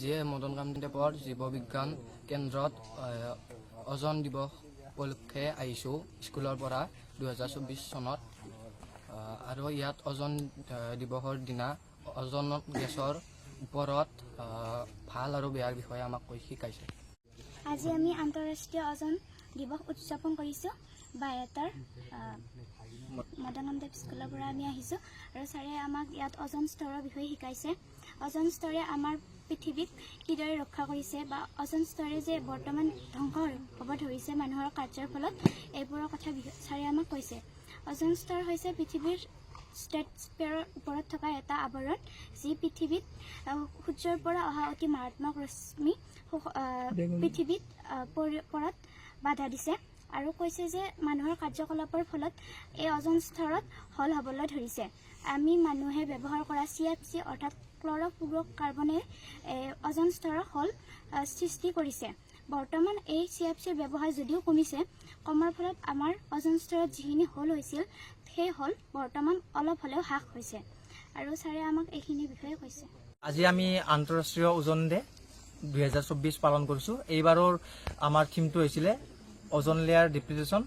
আজি মদন কামদেৱৰ জীৱবিজ্ঞান কেন্দ্ৰত ওজন দিৱস উপলক্ষে আহিছোঁ স্কুলৰ পৰা 2024 চনত আৰু ইয়াত ওজন দিৱসৰ দিনা ওজন গেছৰ ওপৰত ভাল আৰু বেয়াৰ বিষয়ে আমাক শিকাইছে। আজি আমি আন্তঃৰাষ্ট্ৰীয় ওজন দিৱস উদযাপন কৰিছোঁ। বায়তাৰ মদন কামদেৱ স্কুলৰ পৰা আমি আহিছোঁ আৰু ছাৰে আমাক ইয়াত ওজন স্তৰৰ বিষয়ে শিকাইছে। ওজন স্তৰে আমাৰ পৃথিৱীক কিদৰে ৰক্ষা কৰিছে বা ওজন স্তৰে যে বৰ্তমান ধ্বংস হ'ব ধৰিছে মানুহৰ কাৰ্যৰ ফলত, এইবোৰৰ কথা ছাৰে আমাক কৈছে। ওজন স্তৰ হৈছে পৃথিৱীৰ ষ্ট্ৰেটস্ফিয়াৰৰ ওপৰত থকা এটা আৱৰণ, যি পৃথিৱীত সূৰ্যৰ পৰা অহা অতি মাৰাত্মক ৰশ্মি পৃথিৱীত পৰাত বাধা দিছে আৰু কৈছে যে মানুহৰ কাৰ্যকলাপৰ ফলত এই ওজন স্তৰত হল হ'বলৈ ধৰিছে। আমি মানুহে ব্যৱহাৰ কৰা CFC অৰ্থাৎ ক্লৰ'ফ্লুৰ'কাৰ্বনে ওজন স্তৰৰ হল সৃষ্টি কৰিছে। বৰ্তমান এই CFCৰ ব্যৱহাৰ যদিও কমিছে, কমাৰ ফলত আমাৰ ওজন স্তৰত যিখিনি হল হৈছিল সেই হল বৰ্তমান অলপ হ'লেও হ্ৰাস হৈছে আৰু ছাৰে আমাক এইখিনি বিষয়ে কৈছে। আজি আমি আন্তঃৰাষ্ট্ৰীয় ওজন ডে 2024 পালন কৰিছোঁ। এইবাৰৰ আমাৰ থিমটো হৈছিলে ওজন লেয়াৰ ডিপ্লিটেশ্যন,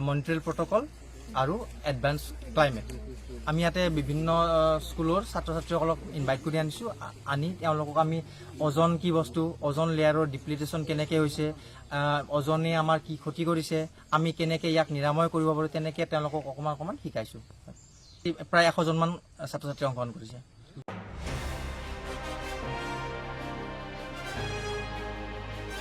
মন্ট্ৰিয়েল প্ৰট'কল আৰু এডভান্স ক্লাইমেট। আমি ইয়াতে বিভিন্ন স্কুলৰ ছাত্ৰ ছাত্ৰীসকলক ইনভাইট কৰি আনিছোঁ, আনি তেওঁলোকক আমি ওজন কি বস্তু, ওজন লেয়াৰৰ ডিপ্লিটেশ্যন কেনেকৈ হৈছে, ওজনে আমাৰ কি ক্ষতি কৰিছে, আমি কেনেকৈ ইয়াক নিৰাময় কৰিব পাৰোঁ, তেনেকৈ তেওঁলোকক অকণমান শিকাইছোঁ। প্ৰায় 100জনমান ছাত্ৰ ছাত্ৰী অংশগ্ৰহণ কৰিছে।